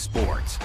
Sports.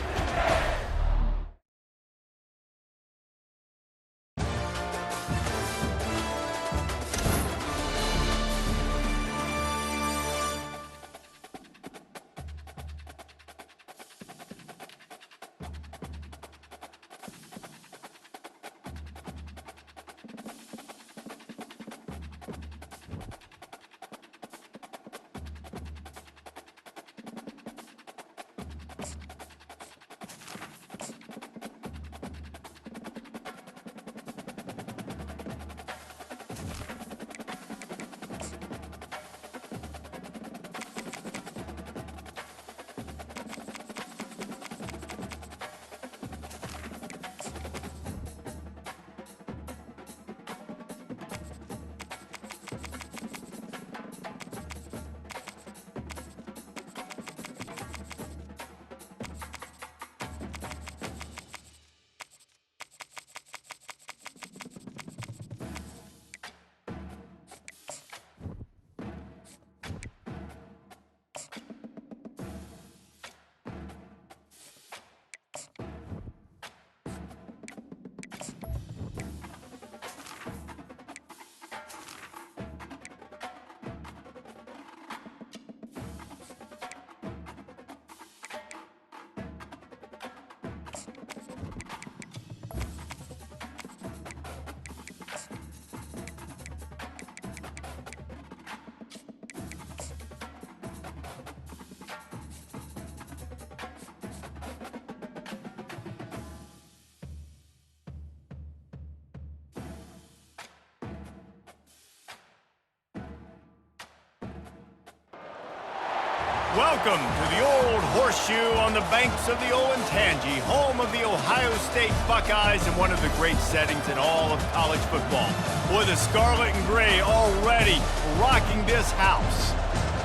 Welcome to the Old Horseshoe on the banks of the Olentangy, home of the Ohio State Buckeyes and one of the great settings in all of college football. Boy, the scarlet and gray already rocking this house.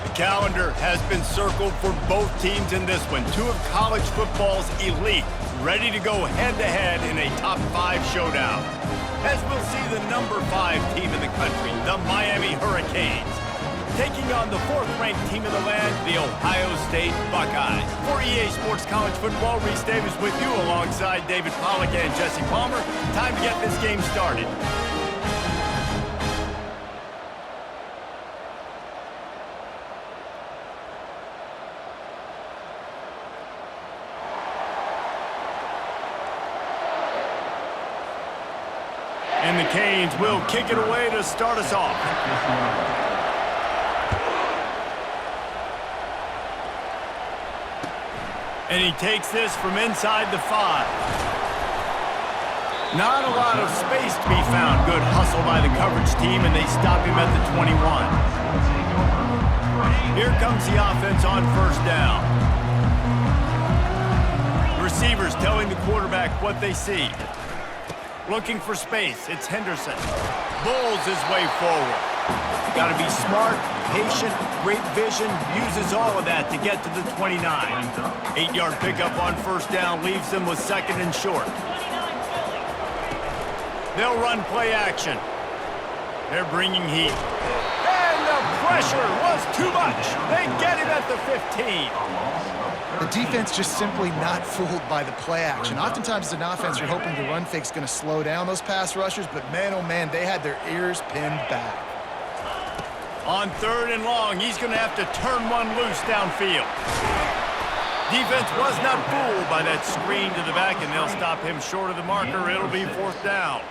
The calendar has been circled for both teams in this one. Two of college football's elite, ready to go head-to-head in a top-5 showdown. As we'll see the number 5 team in the country, the Miami Hurricanes, taking on the 4th-ranked team in the land, the Ohio State Buckeyes. For EA Sports College Football, Reese Davis with you alongside David Pollack and Jesse Palmer. Time to get this game started. And the Canes will kick it away to start us off. And he takes this from inside the 5. Not a lot of space to be found. Good hustle by the coverage team, and they stop him at the 21. Here comes the offense on first down. The receivers telling the quarterback what they see. Looking for space. It's Henderson. Bulls his way forward. Got to be smart, patient, great vision, uses all of that to get to the 29. 8-yard pickup on first down leaves them with 2nd and short. They'll run play action. They're bringing heat. And the pressure was too much. They get him at the 15. The defense just simply not fooled by the play action. Oftentimes as an offense, you're hoping the run fake's going to slow down those pass rushers, but man, oh man, they had their ears pinned back. On 3rd and long, he's going to have to turn one loose downfield. Defense was not fooled by that screen to the back, and they'll stop him short of the marker. It'll be 4th down.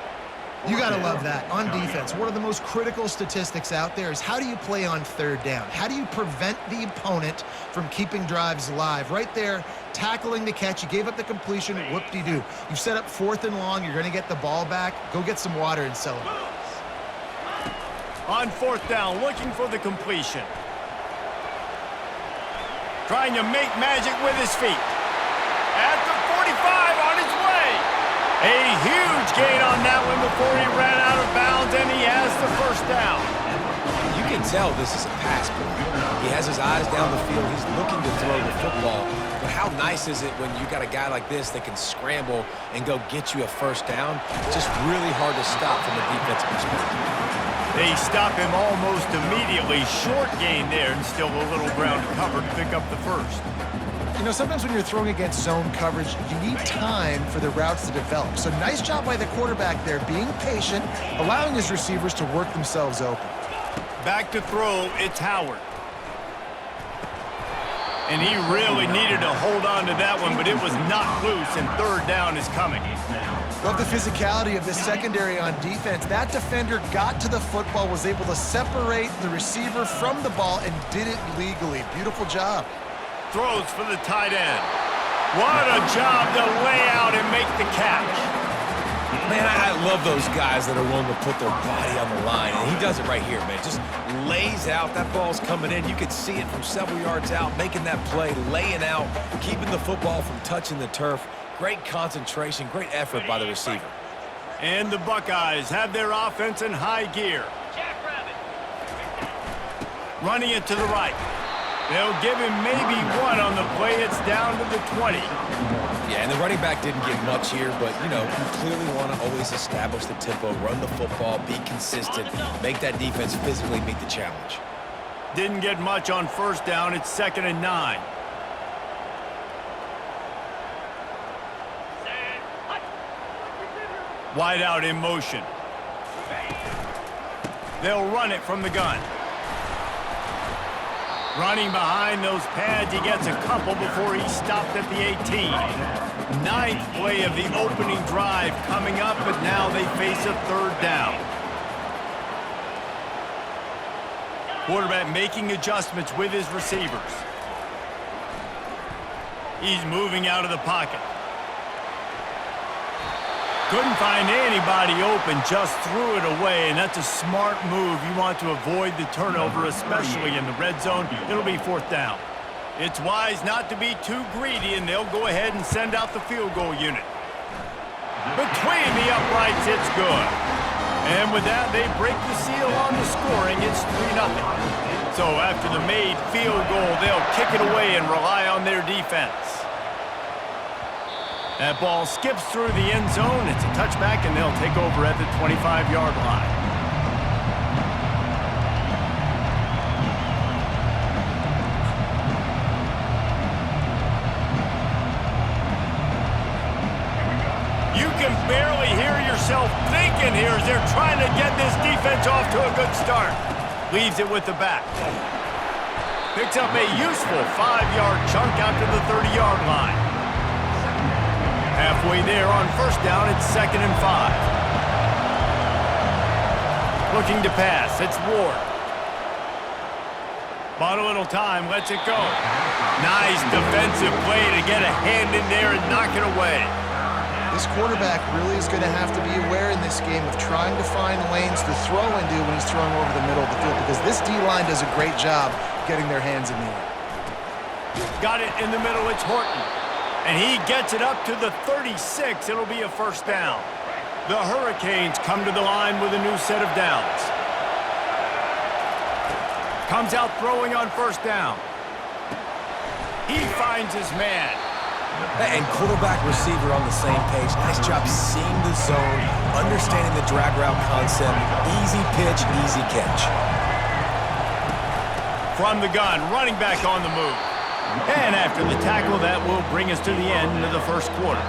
You got to love that. On defense, one of the most critical statistics out there is how do you play on 3rd down? How do you prevent the opponent from keeping drives alive? Right there, tackling the catch. You gave up the completion. Whoop-de-doo. You've set up 4th and long. You're going to get the ball back. Go get some water and celebrate. On 4th down, looking for the completion. Trying to make magic with his feet. At the 45, on his way. A huge gain on that one before he ran out of bounds, and he has the 1st down. You can tell this is a pass play. He has his eyes down the field. He's looking to throw the football. But how nice is it when you got a guy like this that can scramble and go get you a 1st down? It's just really hard to stop from a defensive perspective. They stop him almost immediately. Short gain there, and still a little ground to cover to pick up the 1st. You know, sometimes when you're throwing against zone coverage, you need time for the routes to develop. So nice job by the quarterback there, being patient, allowing his receivers to work themselves open. Back to throw, it's Howard. And he really needed to hold on to that one, but it was not loose, and third down is coming. Love the physicality of this secondary on defense. That defender got to the football, was able to separate the receiver from the ball, and did it legally. Beautiful job. Throws for the tight end. What a job to lay out and make the catch. Man, I love those guys that are willing to put their body on the line, and he does it right here, man. Just lays out. That ball's coming in. You can see it from several yards out, making that play, laying out, keeping the football from touching the turf. Great concentration, great effort by the receiver. And the Buckeyes have their offense in high gear. Running it to the right. They'll give him maybe one on the play. It's down to the 20. Yeah, and the running back didn't get much here, but, you know, you clearly want to always establish the tempo, run the football, be consistent, make that defense physically meet the challenge. Didn't get much on first down. It's 2nd and 9. Wide out in motion. They'll run it from the gun. Running behind those pads, he gets a couple before he stopped at the 18. 9th play of the opening drive coming up, but now they face a third down. Quarterback making adjustments with his receivers. He's moving out of the pocket. Couldn't find anybody open, just threw it away, and that's a smart move. You want to avoid the turnover, especially in the red zone. It'll be 4th down. It's wise not to be too greedy, and they'll go ahead and send out the field goal unit. Between the uprights, it's good. And with that, they break the seal on the scoring. It's 3-0. So after the made field goal, they'll kick it away and rely on their defense. That ball skips through the end zone. It's a touchback, and they'll take over at the 25-yard line. You can barely hear yourself thinking here as they're trying to get this defense off to a good start. Leaves it with the back. Picks up a useful 5-yard chunk out to the 30-yard line. Halfway there on first down, it's 2nd and 5. Looking to pass, it's Ward. Bought a little time, lets it go. Nice defensive play to get a hand in there and knock it away. This quarterback really is going to have to be aware in this game of trying to find lanes to throw into when he's throwing over the middle of the field, because this D-line does a great job getting their hands in the air. Got it in the middle, it's Horton. And he gets it up to the 36. It'll be a first down. The Hurricanes come to the line with a new set of downs. Comes out throwing on first down. He finds his man. And quarterback receiver on the same page. Nice job seeing the zone, understanding the drag route concept. Easy pitch, easy catch. From the gun, running back on the move. And after the tackle, that will bring us to the end of the first quarter.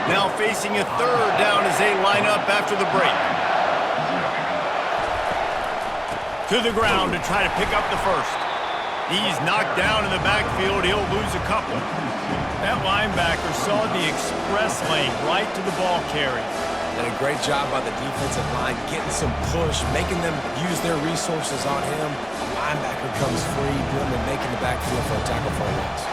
Now facing a third down as they line up after the break. To the ground to try to pick up the first. He's knocked down in the backfield. He'll lose a couple. That linebacker saw the express lane right to the ball carrier. And a great job by the defensive line, getting some push, making them use their resources on him. The linebacker comes free, doing the making the backfield for a tackle for a loss.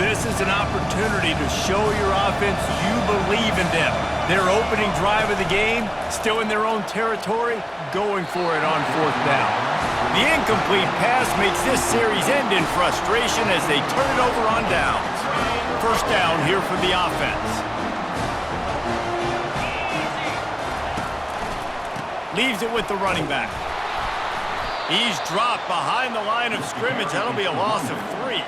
This is an opportunity to show your offense you believe in them. Their opening drive of the game, still in their own territory, going for it on fourth down. The incomplete pass makes this series end in frustration as they turn it over on downs. First down here for the offense. Leaves it with the running back. He's dropped behind the line of scrimmage. That'll be a loss of 3.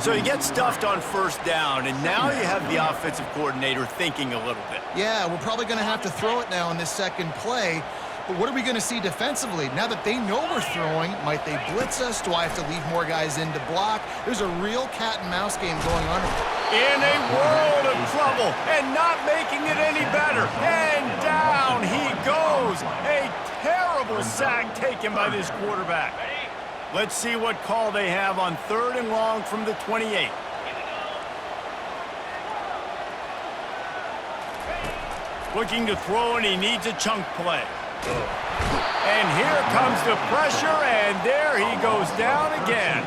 So you get stuffed on first down, and now you have the offensive coordinator thinking a little bit. Yeah, we're probably going to have to throw it now in this second play. But what are we going to see defensively? Now that they know we're throwing, might they blitz us? Do I have to leave more guys in to block? There's a real cat and mouse game going on. In a world of trouble and not making it any better. And down he goes. A terrible sack taken by this quarterback. Let's see what call they have on 3rd and long from the 28. Looking to throw, and he needs a chunk play. And here comes the pressure, and there he goes down again.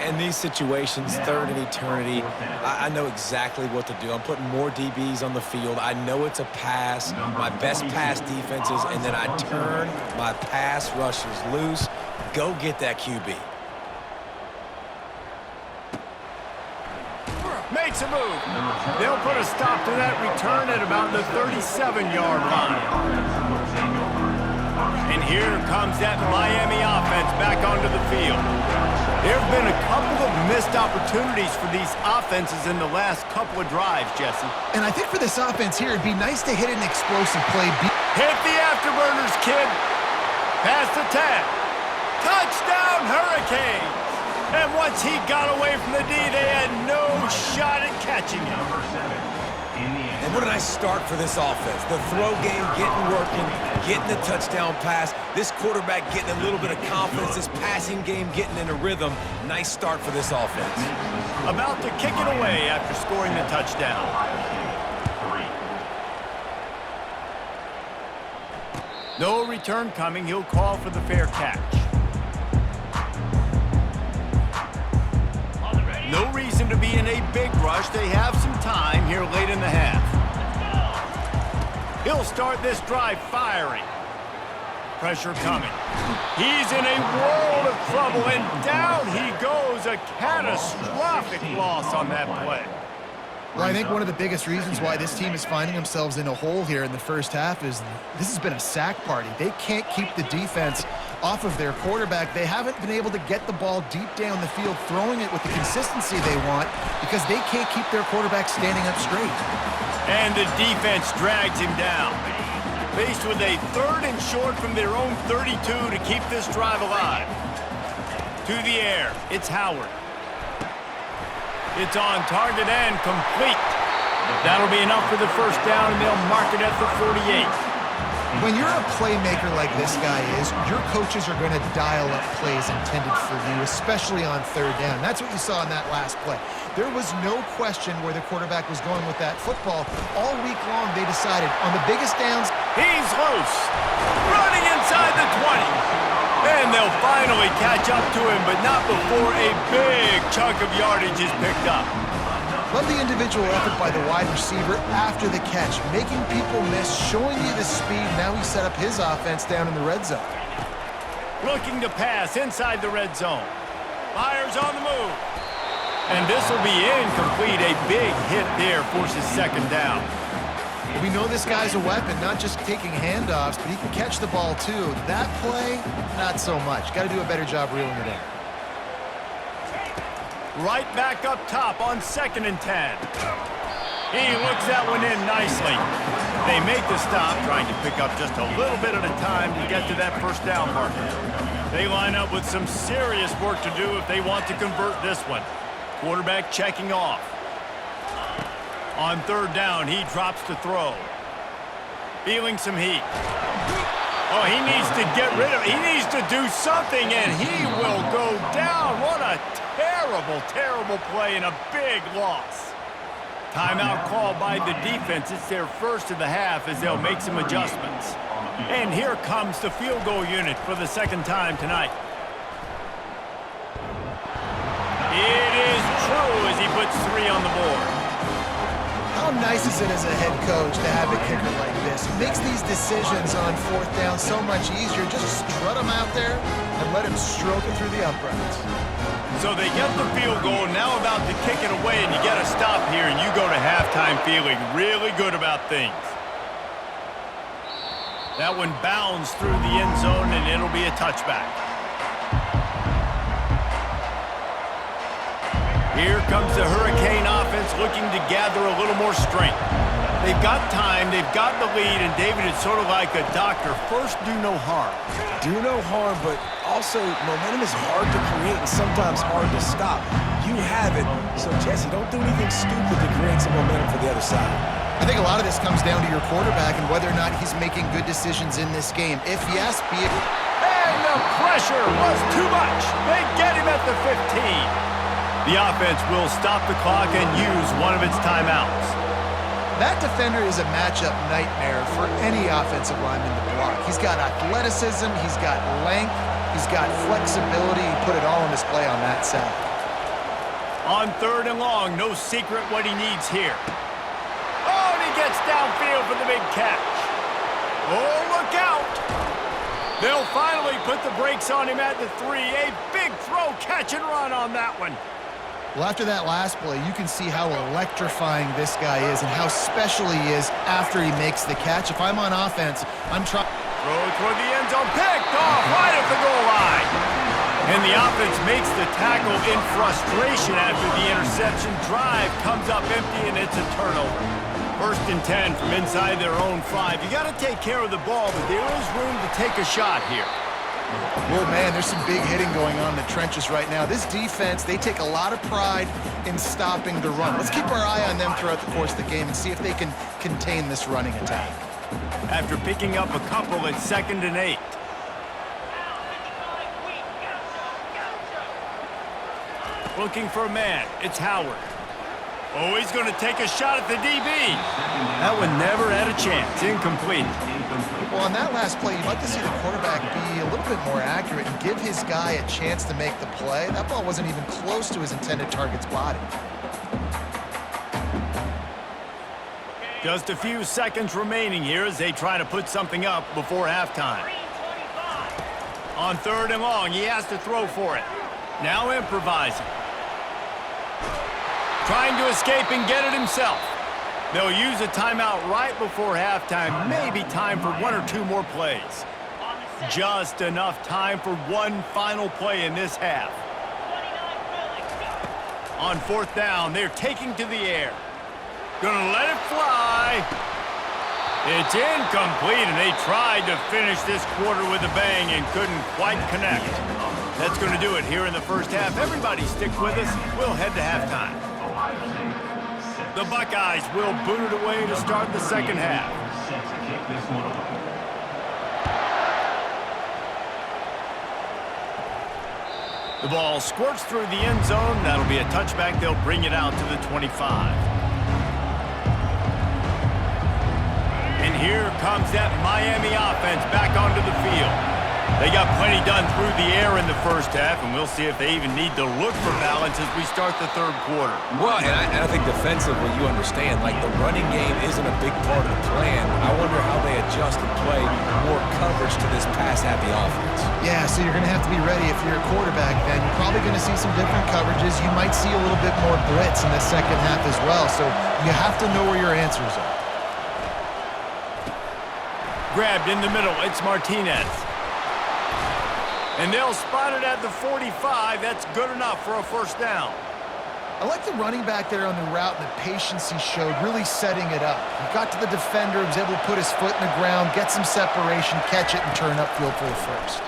In these situations, 3rd and eternity, I know exactly what to do. I'm putting more DBs on the field. I know it's a pass, my best pass defenses, and then I turn my pass rushers loose. Go get that QB. Makes a move. They'll put a stop to that return at about the 37-yard line. And here comes that Miami offense back onto the field. There have been a couple of missed opportunities for these offenses in the last couple of drives, Jesse. And I think for this offense here, it'd be nice to hit an explosive play. Hit the afterburners, kid. Past the 10. Touchdown, Hurricanes! And once he got away from the D, they had no shot at catching him. And what a nice start for this offense. The throw game getting working, getting the touchdown pass. This quarterback getting a little bit of confidence. This passing game getting in a rhythm. Nice start for this offense. About to kick it away after scoring the touchdown. No return coming. He'll call for the fair catch. No reason to be in a big rush. They have some time here late in the half. He'll start this drive firing. Pressure coming. He's in a world of trouble, and down he goes. A catastrophic loss on that play. Well, I think one of the biggest reasons why this team is finding themselves in a hole here in the first half is this has been a sack party. They can't keep the defense off of their quarterback. They haven't been able to get the ball deep down the field, throwing it with the consistency they want because they can't keep their quarterback standing up straight. And the defense drags him down. Faced with a 3rd and short from their own 32 to keep this drive alive. To the air, it's Howard. It's on target and complete. That'll be enough for the first down, and they'll mark it at the 48. When you're a playmaker like this guy is, your coaches are going to dial up plays intended for you, especially on 3rd down. That's what you saw in that last play. There was no question where the quarterback was going with that football. All week long, they decided on the biggest downs. He's loose, running inside the 20. And they'll finally catch up to him, but not before a big chunk of yardage is picked up. Love the individual effort by the wide receiver after the catch, making people miss, showing you the speed. Now he set up his offense down in the red zone. Looking to pass inside the red zone. Fires on the move. And this will be incomplete. A big hit there forces 2nd down. We know this guy's a weapon, not just taking handoffs, but he can catch the ball too. That play, not so much. Got to do a better job reeling it in. Right back up top on 2nd and 10. He looks that one in nicely. They make the stop, trying to pick up just a little bit at a time to get to that first down marker. They line up with some serious work to do if they want to convert this one. Quarterback checking off. On 3rd down, he drops to throw. Feeling some heat. Oh, he needs to get rid of it. He needs to do something, and he will go down. What a terrible, terrible play and a big loss. Timeout called by the defense. It's their first of the half as they'll make some adjustments. And here comes the field goal unit for the 2nd time tonight. It is true as he puts 3 on the board. How nice is it as a head coach to have a kicker like this? It makes these decisions on 4th down so much easier. Just strut him out there and let him stroke it through the uprights. So they get the field goal, now about to kick it away, and you get a stop here, and you go to halftime feeling really good about things. That one bounds through the end zone, and it'll be a touchback. Here comes the Hurricane offense looking to gather a little more strength. They've got time, they've got the lead, and David, it's sort of like a doctor. First, do no harm. Do no harm, but also momentum is hard to create and sometimes hard to stop. You have it, so Jesse, don't do anything stupid to create some momentum for the other side. I think a lot of this comes down to your quarterback and whether or not he's making good decisions in this game. If yes, be it. And the pressure was too much. They get him at the 15. The offense will stop the clock and use one of its timeouts. That defender is a matchup nightmare for any offensive lineman to block. He's got athleticism, he's got length, he's got flexibility. He put it all on display on that sack. On 3rd and long, no secret what he needs here. Oh, and he gets downfield for the big catch. Oh, look out. They'll finally put the brakes on him at the 3. A big throw, catch and run on that one. Well, after that last play, you can see how electrifying this guy is and how special he is after he makes the catch. If I'm on offense, I'm trying. Throw toward the end zone, picked off right at the goal line. And the offense makes the tackle in frustration after the interception. Drive comes up empty, and it's a turnover. 1st and 10 from inside their own 5. You got to take care of the ball, but there is room to take a shot here. Well, man, there's some big hitting going on in the trenches right now. This defense, they take a lot of pride in stopping the run. Let's keep our eye on them throughout the course of the game and see if they can contain this running attack. After picking up a couple at 2nd and 8. Looking for a man. It's Howard. Oh, he's going to take a shot at the DB. That one never had a chance. Incomplete. Well, on that last play, you'd like to see the quarterback be a little bit more accurate and give his guy a chance to make the play. That ball wasn't even close to his intended target's body. Just a few seconds remaining here as they try to put something up before halftime. On 3rd and long, he has to throw for it. Now improvising. Trying to escape and get it himself. They'll use a timeout right before halftime. Maybe time for 1 or 2 more plays. Just enough time for one final play in this half. On 4th down, they're taking to the air. Gonna let it fly. It's incomplete, and they tried to finish this quarter with a bang and couldn't quite connect. That's going to do it here in the first half. Everybody stick with us. We'll head to halftime. The Buckeyes will boot it away to start the second half. The ball squirts through the end zone. That'll be a touchback. They'll bring it out to the 25. And here comes that Miami offense back onto the field. They got plenty done through the air in the first half, and we'll see if they even need to look for balance as we start the 3rd quarter. Well, and I think defensively, you understand, like the running game isn't a big part of the plan. I wonder how they adjust and play more coverage to this pass-happy offense. Yeah, so you're going to have to be ready if you're a quarterback then. You're probably going to see some different coverages. You might see a little bit more blitz in the second half as well, so you have to know where your answers are. Grabbed in the middle, it's Martinez. And they'll spot it at the 45. That's good enough for a 1st down. I like the running back there on the route and the patience he showed, really setting it up. He got to the defender, was able to put his foot in the ground, get some separation, catch it, and turn upfield for the 1st.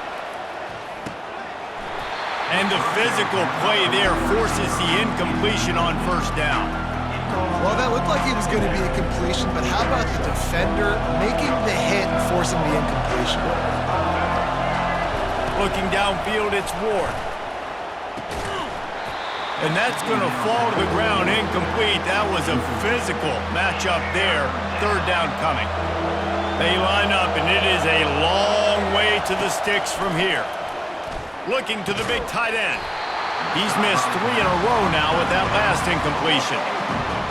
And the physical play there forces the incompletion on 1st down. Well, that looked like he was going to be a completion, but how about the defender making the hit and forcing the incompletion? Looking downfield, it's Ward. And that's going to fall to the ground incomplete. That was a physical matchup there. 3rd down coming. They line up, and it is a long way to the sticks from here. Looking to the big tight end. He's missed 3 in a row now with that last incompletion.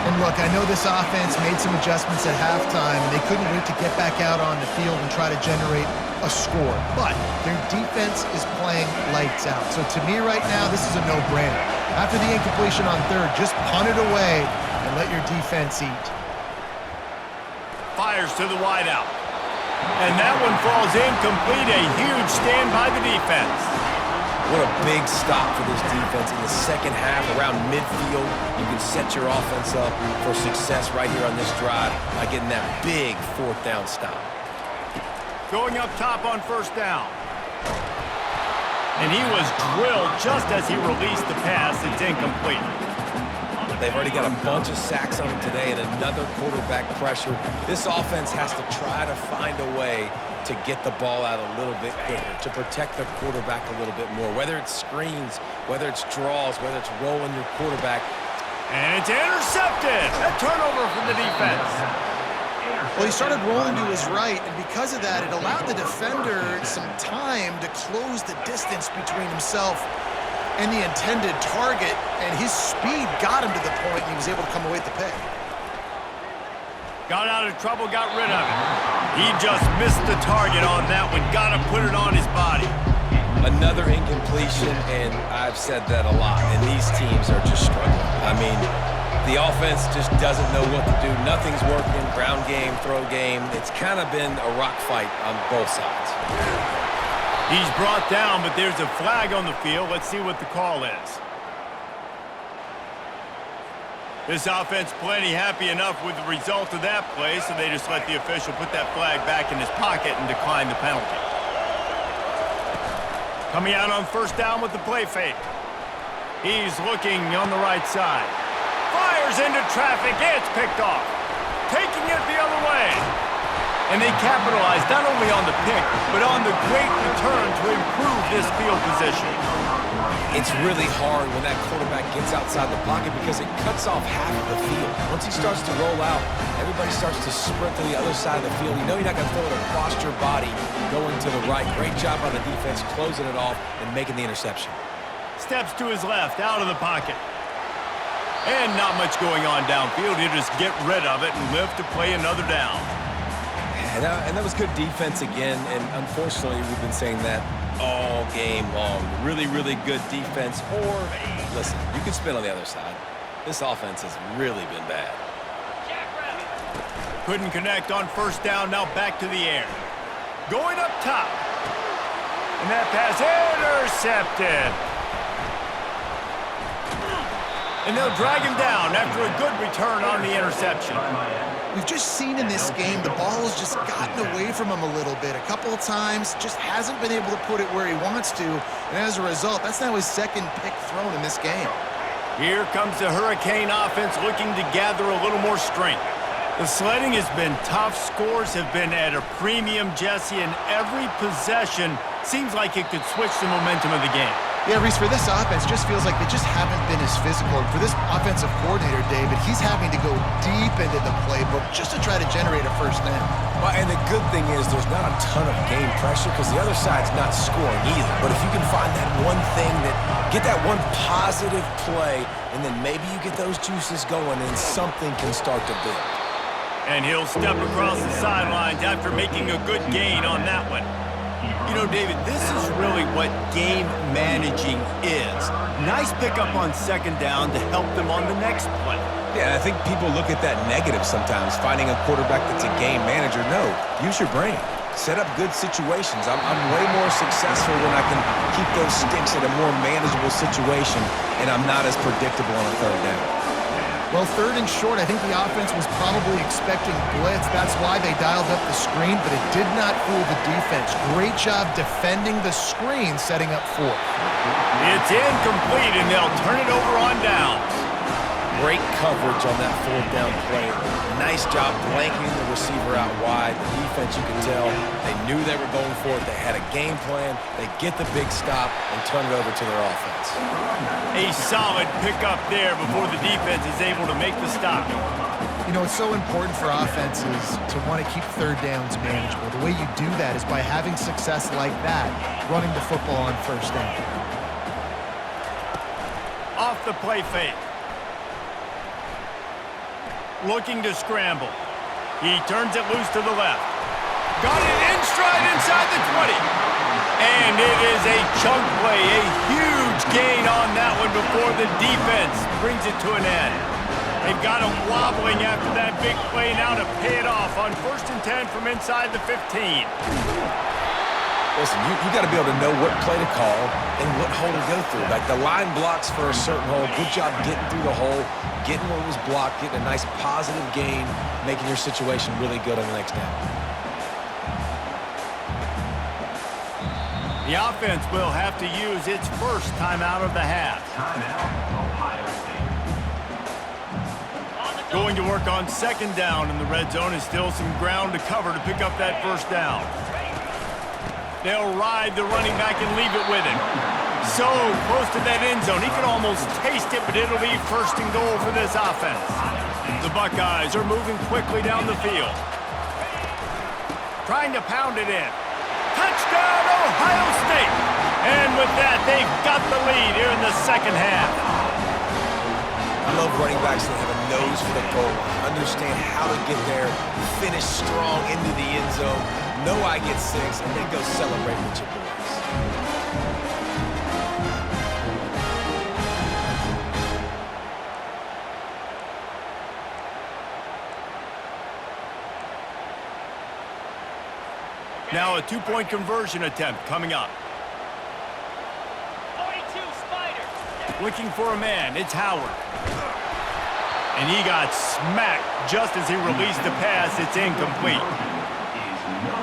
And look, I know this offense made some adjustments at halftime, and they couldn't wait to get back out on the field and try to generate a score. But their defense is playing lights out. So to me right now, this is a no-brainer. After the incompletion on 3rd, just punt it away and let your defense eat. Fires to the wideout. And that one falls incomplete. A huge stand by the defense. What a big stop for this defense in the second half around midfield. You can set your offense up for success right here on this drive by getting that big fourth down stop. Going up top on first down. And he was drilled just as he released the pass. It's incomplete. They've already got a bunch of sacks on him today and another quarterback pressure. This offense has to try to find a way to get the ball out a little bit quicker, to protect the quarterback a little bit more, whether it's screens, whether it's draws, whether it's rolling your quarterback. And it's intercepted. A turnover from the defense. Well, he started rolling to his right, and because of that, it allowed the defender some time to close the distance between himself and the intended target, and his speed got him to the point, and he was able to come away with the pick. Got out of trouble, got rid of it. He just missed the target on that one. Got to put it on his body. Another incompletion, and I've said that a lot, and these teams are just struggling. I mean, the offense just doesn't know what to do. Nothing's working. Ground game, throw game. It's kind of been a rock fight on both sides. He's brought down, but there's a flag on the field. Let's see what the call is. This offense plenty happy enough with the result of that play, so they just let the official put that flag back in his pocket and decline the penalty. Coming out on first down with the play fake. He's looking on the right side. Fires into traffic. It's picked off. Taking it the other way. And they capitalized not only on the pick, but on the great return to improve this field position. It's really hard when that quarterback gets outside the pocket because it cuts off half of the field. Once he starts to roll out, everybody starts to sprint to the other side of the field. You know you're not going to throw it across your body going to the right. Great job on the defense closing it off and making the interception. Steps to his left, out of the pocket. And not much going on downfield. He'll just get rid of it and live to play another down. And that was good defense again, and unfortunately we've been saying that all game long. Really, really good defense. Or, listen, you can spin on the other side. This offense has really been bad. Couldn't connect on first down, now back to the air. Going up top. And that pass intercepted. And they'll drag him down after a good return on the interception. We've just seen in this game the ball has just gotten away from him a little bit. A couple of times, just hasn't been able to put it where he wants to. And as a result, that's now his second pick thrown in this game. Here comes the Hurricane offense looking to gather a little more strength. The sledding has been tough. Scores have been at a premium, Jesse, and every possession seems like it could switch the momentum of the game. Yeah, Reese, for this offense, just feels like they just haven't been as physical. And for this offensive coordinator, David, he's having to go deep into the playbook just to try to generate a first down. Well, and the good thing is there's not a ton of game pressure because the other side's not scoring either. But if you can find that one thing, get that one positive play, and then maybe you get those juices going and something can start to build. And he'll step across the sidelines after making a good gain on that one. You know, David, this is really what game managing is. Nice pickup on second down to help them on the next play. Yeah, I think people look at that negative sometimes, finding a quarterback that's a game manager. No, use your brain. Set up good situations. I'm way more successful when I can keep those sticks at a more manageable situation, and I'm not as predictable on a third down. Well, third and short, I think the offense was probably expecting blitz. That's why they dialed up the screen, but it did not fool the defense. Great job defending the screen, setting up fourth. It's incomplete, and they'll turn it over on downs. Great coverage on that fourth down play. Nice job blanking the receiver out wide. The defense, you can tell, they knew they were going for it. They had a game plan. They get the big stop and turn it over to their offense. A solid pickup there before the defense is able to make the stop. You know, it's so important for offenses to want to keep third downs manageable. The way you do that is by having success like that, running the football on first down. Off the play fake. Looking to scramble. He turns it loose to the left. Got it in stride inside the 20. And it is a chunk play, a huge gain on that one before the defense brings it to an end. They've got him wobbling after that big play now to pay it off on 1st and 10 from inside the 15. Listen, you got to be able to know what play to call and what hole to go through. Like the line blocks for a certain hole. Good job getting through the hole, getting what was blocked, getting a nice positive gain, making your situation really good on the next down. The offense will have to use its first timeout of the half. Going to work on 2nd down in the red zone is still some ground to cover to pick up that 1st down. They'll ride the running back and leave it with him. So close to that end zone. He can almost taste it, but it'll be 1st and goal for this offense. The Buckeyes are moving quickly down the field. Trying to pound it in. Touchdown, Ohio State! And with that, they've got the lead here in the 2nd half. I love running backs that have a nose for the goal line, understand how to get there, finish strong into the end zone, know I get 6, and then go celebrate with your boys. Now a 2-point conversion attempt coming up. 42 Spider. Looking for a man, it's Howard. And he got smacked just as he released the pass. It's incomplete.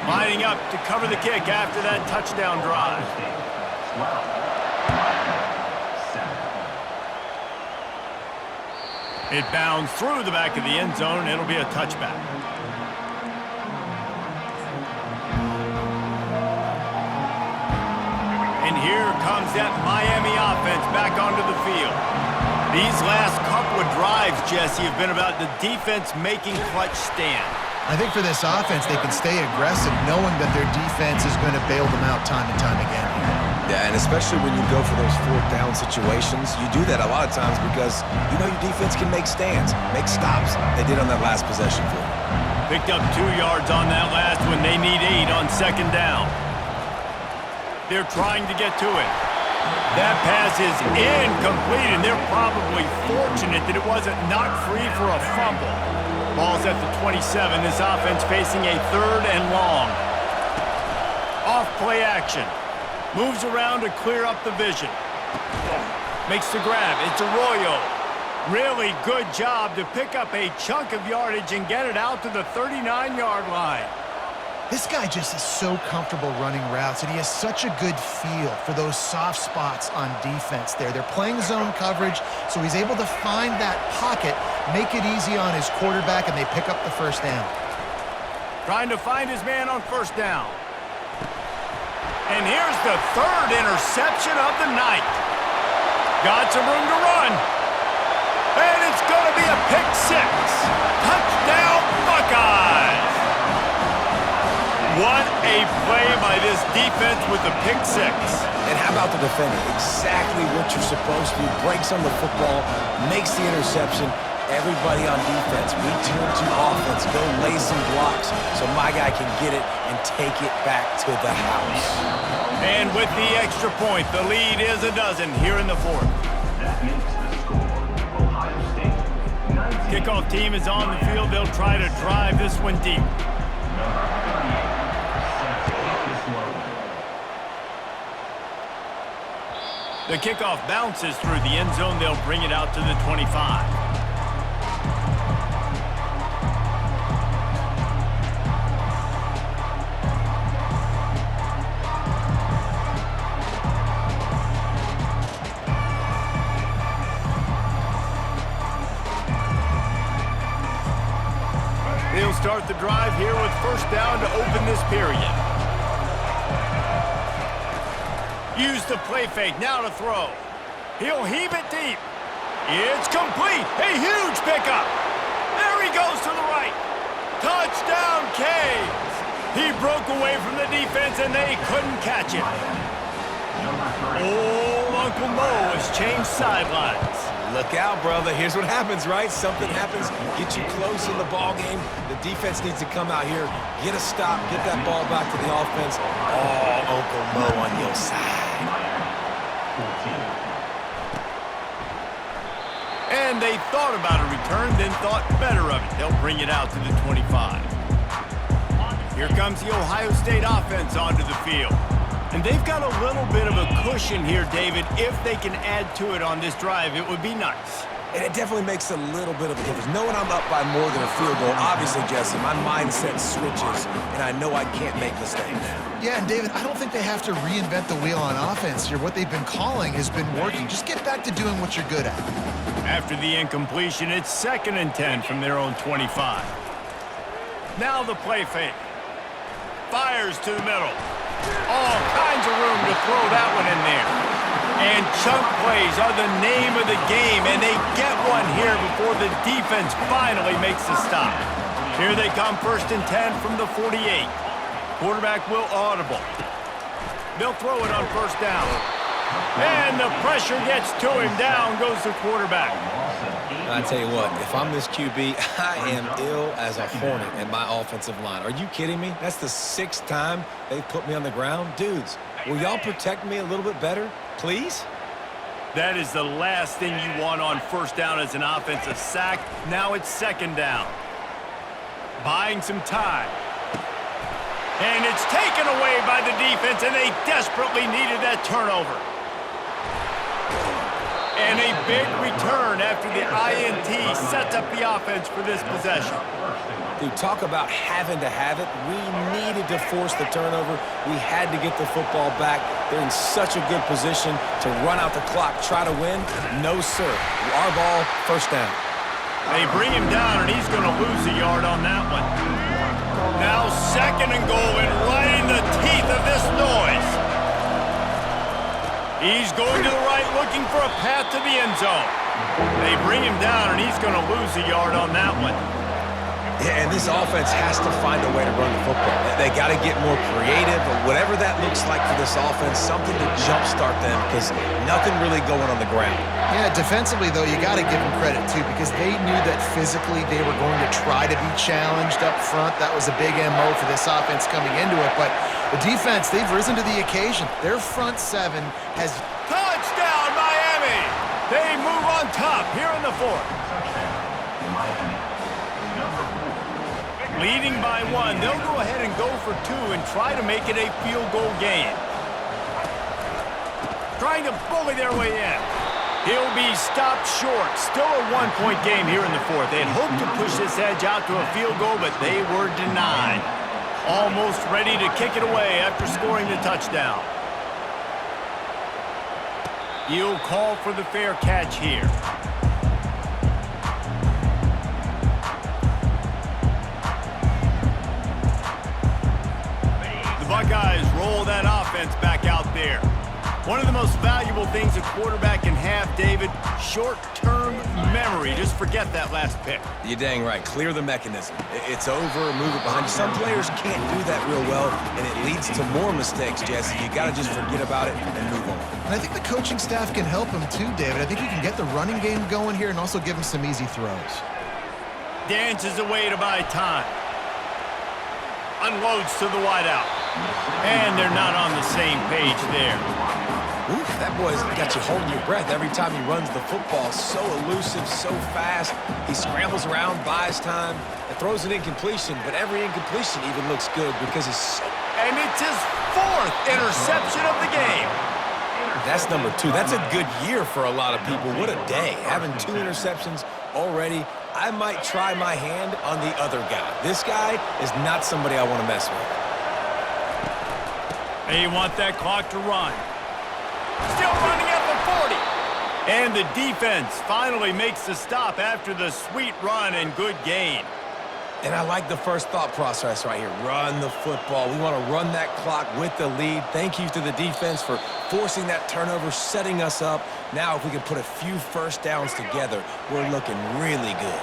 Lining up to cover the kick after that touchdown drive. It bounds through the back of the end zone. It'll be a touchback. And here comes that Miami offense back onto the field. These last couple of drives, Jesse, have been about the defense making clutch stand. I think for this offense, they can stay aggressive knowing that their defense is going to bail them out time and time again here. Yeah, and especially when you go for those 4th down situations, you do that a lot of times because you know your defense can make stands, make stops. They did on that last possession for you. Picked up 2 yards on that last one. They need 8 on 2nd down. They're trying to get to it. That pass is incomplete, and they're probably fortunate that it wasn't knocked free for a fumble. Ball's at the 27. This offense facing a 3rd and long. Off play action. Moves around to clear up the vision. Makes the grab. It's Arroyo. Really good job to pick up a chunk of yardage and get it out to the 39-yard line. This guy just is so comfortable running routes, and he has such a good feel for those soft spots on defense there. They're playing zone coverage, so he's able to find that pocket, make it easy on his quarterback, and they pick up the 1st down. Trying to find his man on 1st down. And here's the 3rd interception of the night. Got some room to run. And it's going to be a pick 6. Touchdown, Buckeyes! What a play by this defense with the pick 6. And how about the defender? Exactly what you're supposed to do. Breaks on the football, makes the interception. Everybody on defense, we turn to offense. Go lay some blocks so my guy can get it and take it back to the house. And with the extra point, the lead is a dozen here in the 4th. Kickoff team is on the field. They'll try to drive this one deep. The kickoff bounces through the end zone. They'll bring it out to the 25. They'll start the drive here with 1st down to open this period. Use the play fake, now to throw. He'll heave it deep. It's complete. A huge pickup. There he goes to the right. Touchdown, Canes. He broke away from the defense, and they couldn't catch him. Old Uncle Mo has changed sidelines. Look out, brother. Here's what happens, right? Something happens, get you close in the ball game. The defense needs to come out here, get a stop, get that ball back to the offense. Oh, Uncle Mo on your side. And and they thought about a return, then thought better of it. They'll bring it out to the 25. Here comes the Ohio State offense onto the field. And they've got a little bit of a cushion here, David. If they can add to it on this drive, it would be nice. And it definitely makes a little bit of a difference. Knowing I'm up by more than a field goal, obviously, Jesse, my mindset switches, and I know I can't make mistakes. Yeah, and David, I don't think they have to reinvent the wheel on offense here. What they've been calling has been working. Just get back to doing what you're good at. After the incompletion, it's 2nd and 10 from their own 25. Now the play fake. Fires to the middle. All kinds of room to throw that one in there. And chunk plays are the name of the game, and they get one here before the defense finally makes the stop. Here they come, 1st and 10 from the 48. Quarterback will audible. They'll throw it on 1st down. And the pressure gets to him. Down goes the quarterback. I tell you what, if I'm this QB, I am ill as a hornet in my offensive line. Are you kidding me? That's the 6th time they've put me on the ground. Dudes, will y'all protect me a little bit better, please? That is the last thing you want on 1st down as an offensive sack. Now it's 2nd down. Buying some time. And it's taken away by the defense, and they desperately needed that turnover. And a big return after the INT sets up the offense for this possession. Dude, talk about having to have it. We needed to force the turnover. We had to get the football back. They're in such a good position to run out the clock, try to win. No, sir. Our ball, 1st down. They bring him down, and he's going to lose a yard on that one. Now 2nd and goal, and right in the teeth of this noise. He's going to the right, looking for a path to the end zone. They bring him down, and he's going to lose a yard on that one. Yeah, and this offense has to find a way to run the football. They got to get more creative, but whatever that looks like for this offense, something to jumpstart them because nothing really going on the ground. Yeah, defensively, though, you got to give them credit, too, because they knew that physically they were going to try to be challenged up front. That was a big MO for this offense coming into it, but the defense, they've risen to the occasion. Their front 7 has... Touchdown, Miami! They move on top here in the 4th. Leading by 1, they'll go ahead and go for 2 and try to make it a field goal game. Trying to bully their way in. He'll be stopped short. Still a 1-point game here in the 4th. They had hoped to push this edge out to a field goal, but they were denied. Almost ready to kick it away after scoring the touchdown. He'll call for the fair catch here. The Buckeyes roll that offense back out there. One of the most valuable things a quarterback can have, David, short-term memory. Just forget that last pick. You're dang right. Clear the mechanism. It's over, move it behind you. Some players can't do that real well, and it leads to more mistakes, Jesse. You got to just forget about it and move on. And I think the coaching staff can help him too, David. I think you can get the running game going here and also give him some easy throws. Dances away to buy time. Unloads to the wideout. And they're not on the same page there. Oof, that boy's got you holding your breath every time he runs the football. So elusive, so fast. He scrambles around, buys time, and throws an incompletion. But every incompletion even looks good because he's so... And it's his 4th interception of the game. That's number 2. That's a good year for a lot of people. What a day. Having 2 interceptions already. I might try my hand on the other guy. This guy is not somebody I want to mess with. They want that clock to run. Still running at the 40. And the defense finally makes the stop after the sweet run and good gain. And I like the first thought process right here. Run the football. We want to run that clock with the lead. Thank you to the defense for forcing that turnover, setting us up. Now if we can put a few 1st downs together, we're looking really good.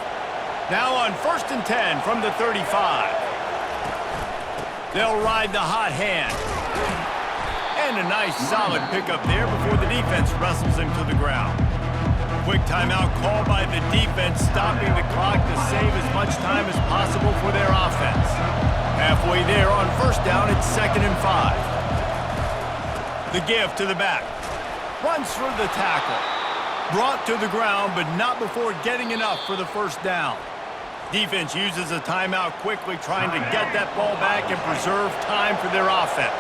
Now on 1st and 10 from the 35. They'll ride the hot hand. And a nice solid pickup there before the defense wrestles him to the ground. Quick timeout call by the defense, stopping the clock to save as much time as possible for their offense. Halfway there on 1st down, it's 2nd and 5. The give to the back. Runs through the tackle. Brought to the ground, but not before getting enough for the first down. Defense uses a timeout quickly, trying to get that ball back and preserve time for their offense.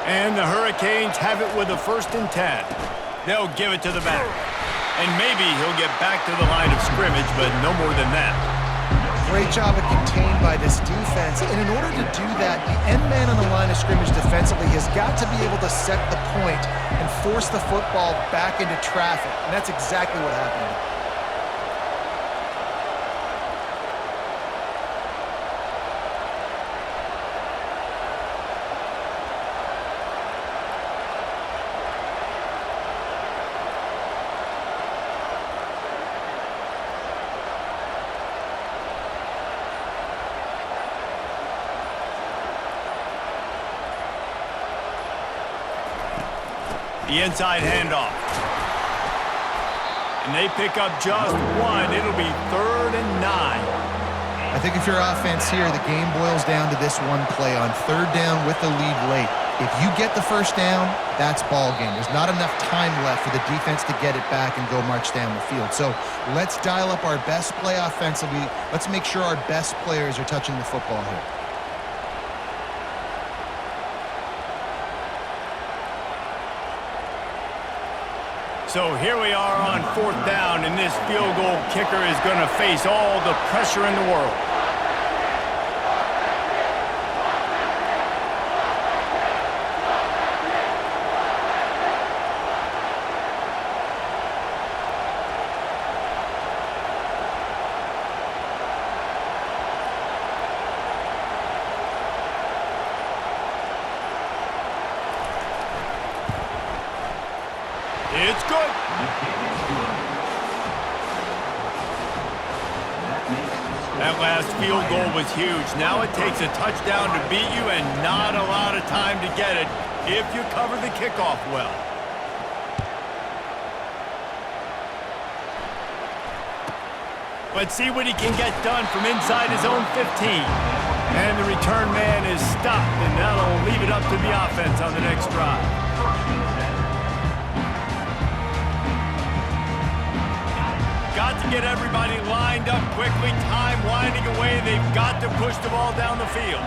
And the Hurricanes have it with a 1st and 10. They'll give it to the back. And maybe he'll get back to the line of scrimmage, but no more than that. Great job of contained by this defense. And in order to do that, the end man on the line of scrimmage defensively has got to be able to set the point and force the football back into traffic. And that's exactly what happened. The inside handoff. And they pick up just one. It'll be 3rd and 9. I think if you're offense here, the game boils down to this one play on 3rd down with the lead late. If you get the 1st down, that's ball game. There's not enough time left for the defense to get it back and go march down the field. So let's dial up our best play offensively. Let's make sure our best players are touching the football here. So here we are on 4th down, and this field goal kicker is going to face all the pressure in the world. It's good. That last field goal was huge. Now it takes a touchdown to beat you and not a lot of time to get it if you cover the kickoff well. Let's see what he can get done from inside his own 15. And the return man is stopped, and that'll leave it up to the offense on the next drive. Got to get everybody lined up quickly. Time winding away. They've got to push the ball down the field.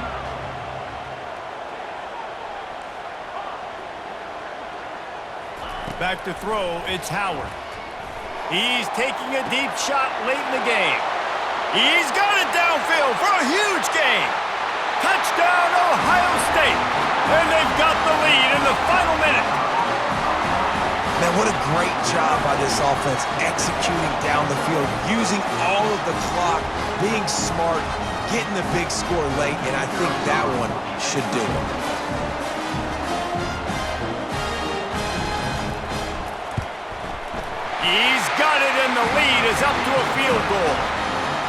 Back to throw, it's Howard. He's taking a deep shot late in the game. He's got it downfield for a huge gain. Touchdown, Ohio State. And they've got the lead in the final minute. Man, what a great job by this offense executing down the field, using all of the clock, being smart, getting the big score late, and I think that one should do it. He's got it, and the lead is up to a field goal.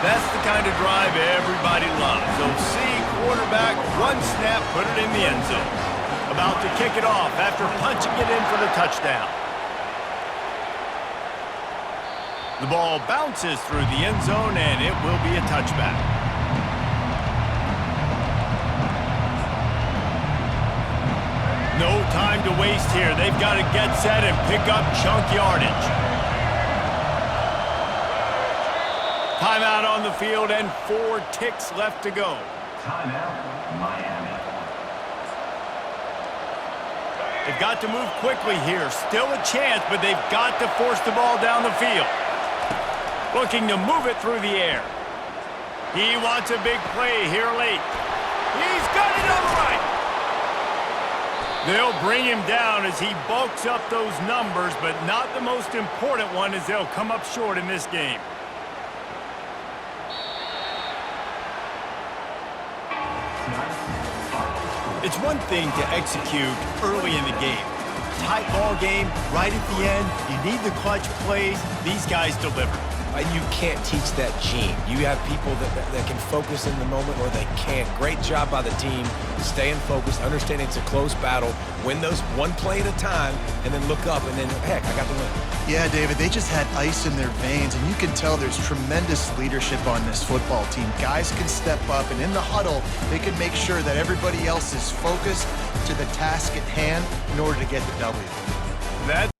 That's the kind of drive everybody loves. So see quarterback, one snap, put it in the end zone. About to kick it off after punching it in for the touchdown. The ball bounces through the end zone, and it will be a touchback. No time to waste here. They've got to get set and pick up chunk yardage. Timeout on the field and 4 ticks left to go. Timeout, Miami. They've got to move quickly here. Still a chance, but they've got to force the ball down the field. Looking to move it through the air. He wants a big play here late. He's got it on the right. They'll bring him down as he bulks up those numbers, but not the most important one as they'll come up short in this game. It's one thing to execute early in the game. Tight ball game, right at the end, you need the clutch plays. These guys deliver. And you can't teach that gene. You have people that can focus in the moment or they can't. Great job by the team, staying focused, understanding it's a close battle, win those one play at a time, and then look up and then, heck, I got the win. Yeah, David, they just had ice in their veins, and you can tell there's tremendous leadership on this football team. Guys can step up, and in the huddle, they can make sure that everybody else is focused to the task at hand in order to get the W. That's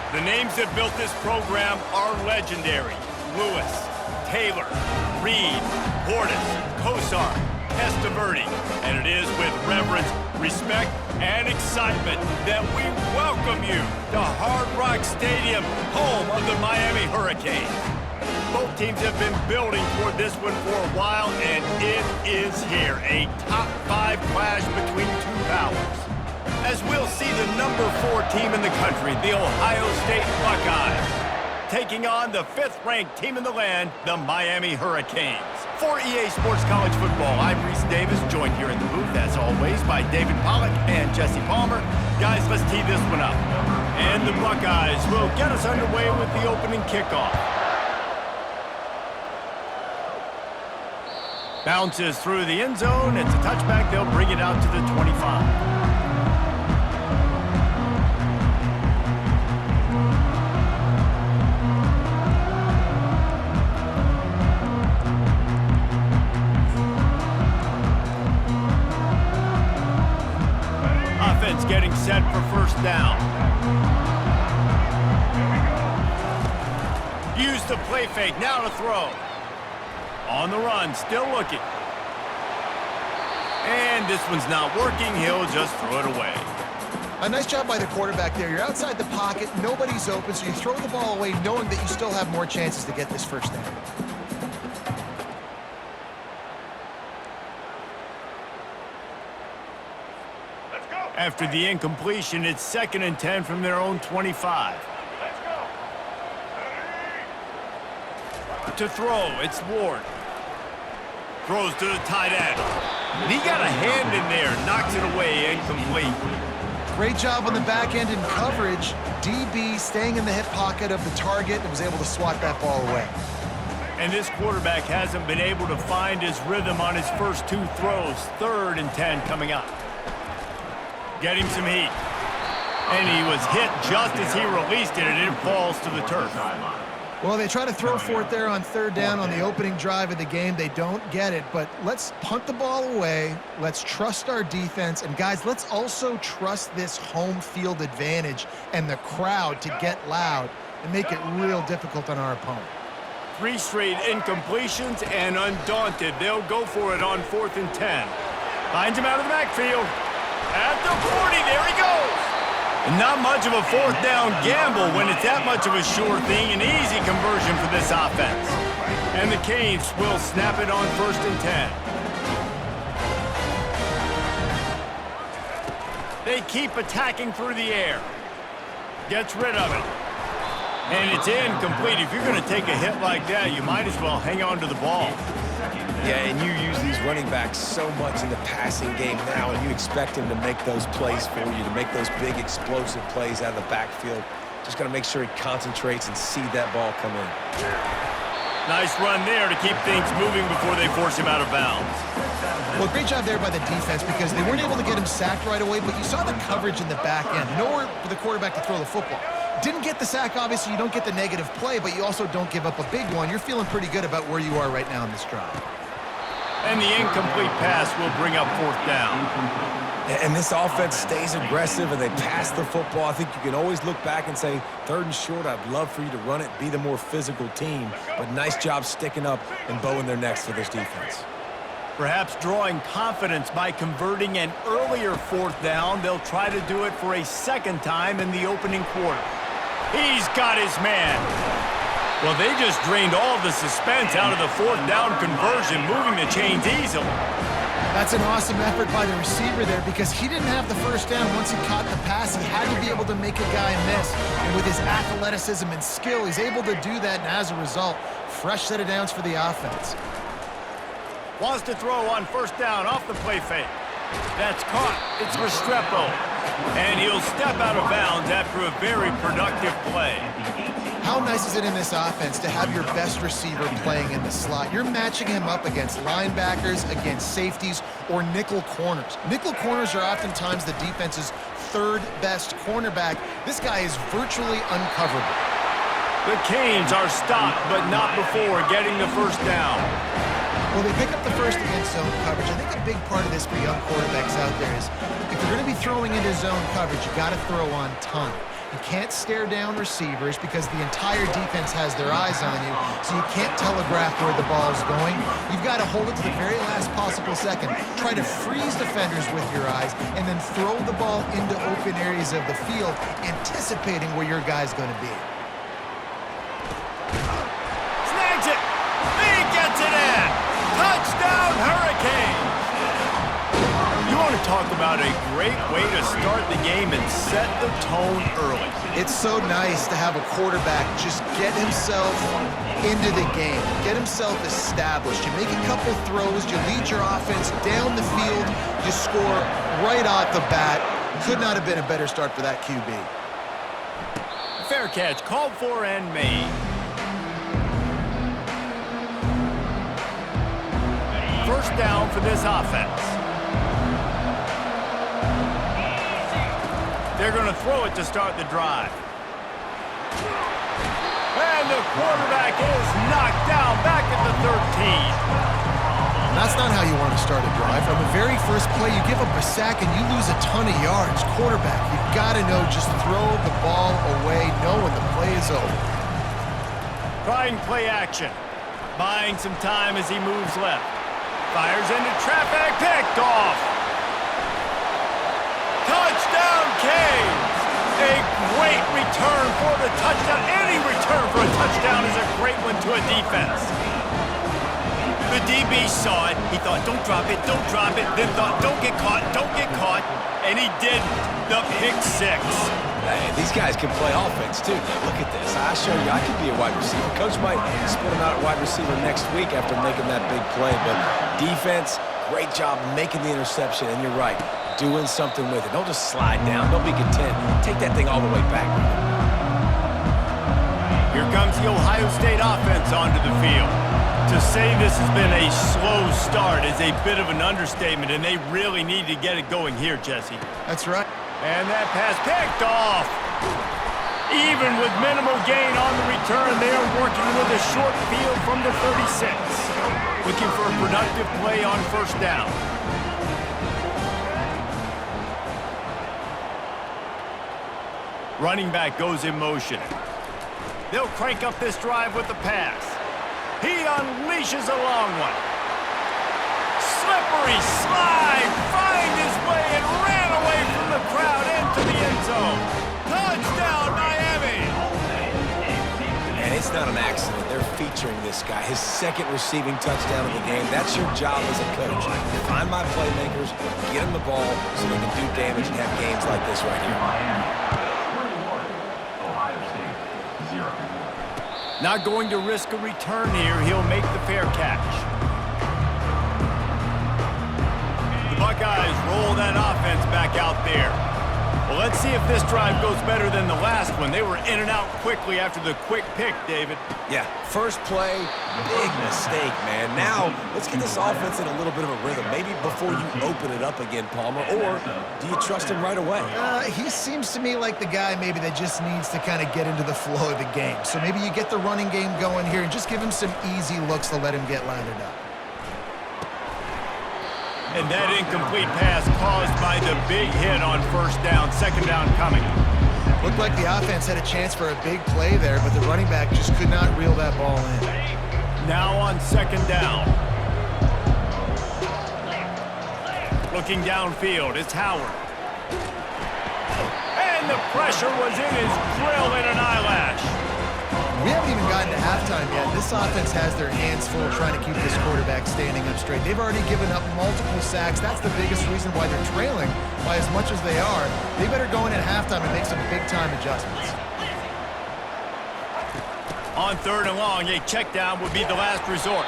The names that built this program are legendary. Lewis, Taylor, Reed, Portis, Kosar, Testaverde. And it is with reverence, respect, and excitement that we welcome you to Hard Rock Stadium, home of the Miami Hurricanes. Both teams have been building toward this one for a while, and it is here, a top 5 clash between two powers. As we'll see the number 4 team in the country, the Ohio State Buckeyes, taking on the 5th-ranked team in the land, the Miami Hurricanes. For EA Sports College Football, I'm Reese Davis, joined here in the booth, as always, by David Pollack and Jesse Palmer. Guys, let's tee this one up. And the Buckeyes will get us underway with the opening kickoff. Bounces through the end zone. It's a touchback. They'll bring it out to the 25. Offense getting set for first down. Use the play fake. Now to throw. On the run, still looking. And this one's not working. He'll just throw it away. A nice job by the quarterback there. You're outside the pocket. Nobody's open, so you throw the ball away knowing that you still have more chances to get this first down. After the incompletion, it's 2nd and 10 from their own 25. To throw, it's Ward. Throws to the tight end. And he got a hand in there, knocks it away, incomplete. Great job on the back end in coverage. DB staying in the hip pocket of the target and was able to swat that ball away. And this quarterback hasn't been able to find his rhythm on his first 2 throws. 3rd and 10 coming up. Get him some heat. And he was hit just as he released it, and it falls to the turf. Well, they try to throw for it there on 3rd down on the opening drive of the game. They don't get it, but let's punt the ball away. Let's trust our defense. And, guys, let's also trust this home field advantage and the crowd to get loud and make it real difficult on our opponent. 3 straight incompletions, and undaunted, they'll go for it on 4th and 10. Finds him out of the backfield. At the 40, there he goes. Not much of a 4th down gamble when it's that much of a sure thing. An easy conversion for this offense. And the Canes will snap it on 1st and 10. They keep attacking through the air. Gets rid of it. And it's incomplete. If you're going to take a hit like that, you might as well hang on to the ball. Yeah, and you use these running backs so much in the passing game now, and you expect him to make those plays for you, to make those big explosive plays out of the backfield. Just got to make sure he concentrates and see that ball come in. Nice run there to keep things moving before they force him out of bounds. Well, great job there by the defense because they weren't able to get him sacked right away, but you saw the coverage in the back end. Nowhere for the quarterback to throw the football. Didn't get the sack, obviously. You don't get the negative play, but you also don't give up a big one. You're feeling pretty good about where you are right now in this drive. And the incomplete pass will bring up 4th down. And this offense stays aggressive, and they pass the football. I think you can always look back and say, 3rd and short, I'd love for you to run it, be the more physical team. But nice job sticking up and bowing their necks for this defense. Perhaps drawing confidence by converting an earlier 4th down. They'll try to do it for a 2nd time in the opening quarter. He's got his man. Well, they just drained all the suspense out of the 4th down conversion, moving the chains easily. That's an awesome effort by the receiver there because he didn't have the first down once he caught the pass. He had to be able to make a guy miss. And with his athleticism and skill, he's able to do that. And as a result, fresh set of downs for the offense. Wants to throw on 1st down off the play fake. That's caught. It's Restrepo. And he'll step out of bounds after a very productive play. How nice is it in this offense to have your best receiver playing in the slot? You're matching him up against linebackers, against safeties, or nickel corners. Nickel corners are oftentimes the defense's 3rd best cornerback. This guy is virtually uncoverable. The Canes are stopped, but not before getting the 1st down. Well, they pick up the first against zone coverage. I think a big part of this for young quarterbacks out there is if you're going to be throwing into zone coverage, you got to throw on time. You can't stare down receivers because the entire defense has their eyes on you, so you can't telegraph where the ball's going. You've got to hold it to the very last possible second. Try to freeze defenders with your eyes, and then throw the ball into open areas of the field, anticipating where your guy's going to be. Snags it. He gets it in. Touchdown, Hurricanes. You want to talk about a great way to start the game and set the tone early. It's so nice to have a quarterback just get himself into the game, get himself established. You make a couple throws, you lead your offense down the field, you score right off the bat. Could not have been a better start for that QB. Fair catch, called for and made. First down for this offense. They're going to throw it to start the drive. And the quarterback is knocked down back at the 13. That's not how you want to start a drive. On the very first play, you give up a sack and you lose a ton of yards. Quarterback, you've got to know, just throw the ball away, know when the play is over. Trying play action. Buying some time as he moves left. Fires into traffic, picked off. Touchdown, Canes! A great return for the touchdown. Any return for a touchdown is a great one to a defense. The DB saw it. He thought, don't drop it, then thought, don't get caught, and he did the pick six. Man, these guys can play offense, too. Now, look at this. I show you I could be a wide receiver. Coach might split him out at wide receiver next week after making that big play, but defense, great job making the interception, and you're right, doing something with it. Don't just slide down. Don't be content. Take that thing all the way back. Here comes the Ohio State offense onto the field. To say this has been a slow start is a bit of an understatement, and they really need to get it going here, Jesse. That's right. And that pass picked off. Even with minimal gain on the return, they are working with a short field from the 36. Looking for a productive play on first down. Running back goes in motion. They'll crank up this drive with the pass. He unleashes a long one. Slippery slide, find his way and ran away from the crowd into the end zone. Touchdown, Miami! And it's not an accident. They're featuring this guy. His second receiving touchdown of the game. That's your job as a coach. Find my playmakers, get them the ball so they can do damage and have games like this right here. Ohio State, 0. Not going to risk a return here. He'll make the fair catch. The Buckeyes roll that offense back out there. Well, let's see if this drive goes better than the last one. They were in and out quickly after the quick pick, David. Yeah, first play, big mistake, man. Now, let's get this offense in a little bit of a rhythm. Maybe before you open it up again, Palmer, or do you trust him right away? He seems to me like the guy maybe that just needs to kind of get into the flow of the game. So maybe you get the running game going here and just give him some easy looks to let him get lathered up. And that incomplete pass caused by the big hit on first down. Second down coming. Looked like the offense had a chance for a big play there, but the running back just could not reel that ball in. Now on second down. Looking downfield, it's Howard. And the pressure was in his grill in an eyelash. We haven't even gotten to halftime yet. This offense has their hands full trying to keep this quarterback standing up straight. They've already given up multiple sacks. That's the biggest reason why they're trailing by as much as they are. They better go in at halftime and make some big-time adjustments. On third and long, a check down would be the last resort.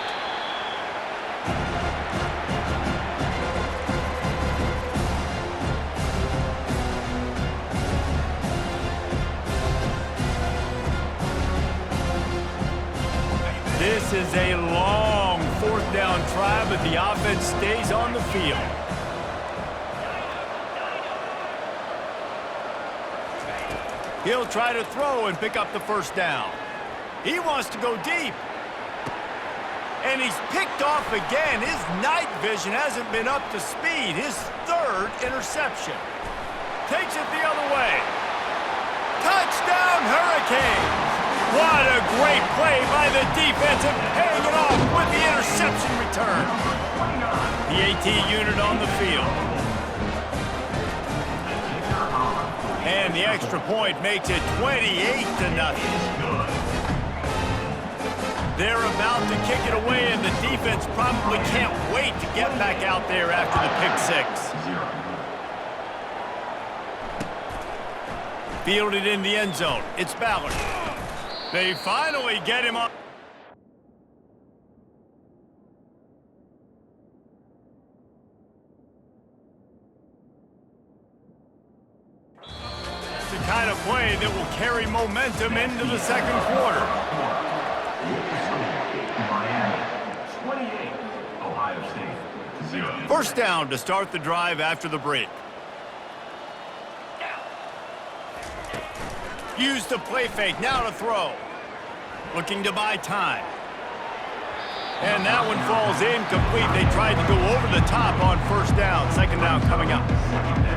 This is a long fourth down try, but the offense stays on the field. He'll try to throw and pick up the first down. He wants to go deep. And he's picked off again. His night vision hasn't been up to speed. His third interception. Takes it the other way. Touchdown, Hurricanes! What a great play by the defense and paying it off with the interception return. The AT unit on the field. And the extra point makes it 28-0. They're about to kick it away, and the defense probably can't wait to get back out there after the pick six. Fielded in the end zone. It's Ballard. They finally get him up. It's the kind of play that will carry momentum into the second quarter. Miami, 28. Ohio State, 0. First down to start the drive after the break. Use the play fake, now to throw. Looking to buy time. And that one falls incomplete. They tried to go over the top on first down. Second down coming up.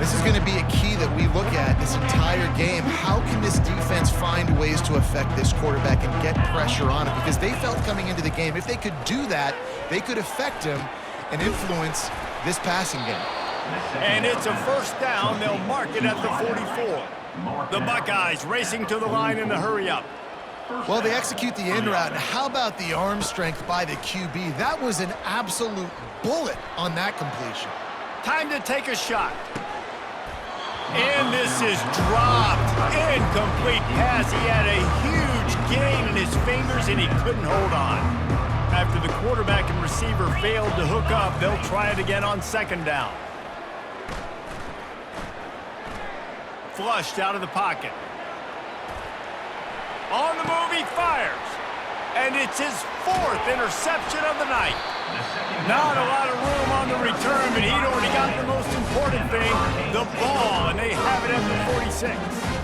This is going to be a key that we look at this entire game. How can this defense find ways to affect this quarterback and get pressure on him? Because they felt coming into the game, if they could do that, they could affect him and influence this passing game. And it's a first down. They'll mark it at the 44. The Buckeyes racing to the line in the hurry-up. Well, they execute the in route, and how about the arm strength by the QB? That was an absolute bullet on that completion. Time to take a shot. And this is dropped. Incomplete pass. He had a huge gain in his fingers, and he couldn't hold on. After the quarterback and receiver failed to hook up, they'll try it again on second down. Flushed out of the pocket. On the move, he fires. And it's his fourth interception of the night. Not a lot of room on the return, but he'd already got the most important thing, the ball, and they have it at the 46.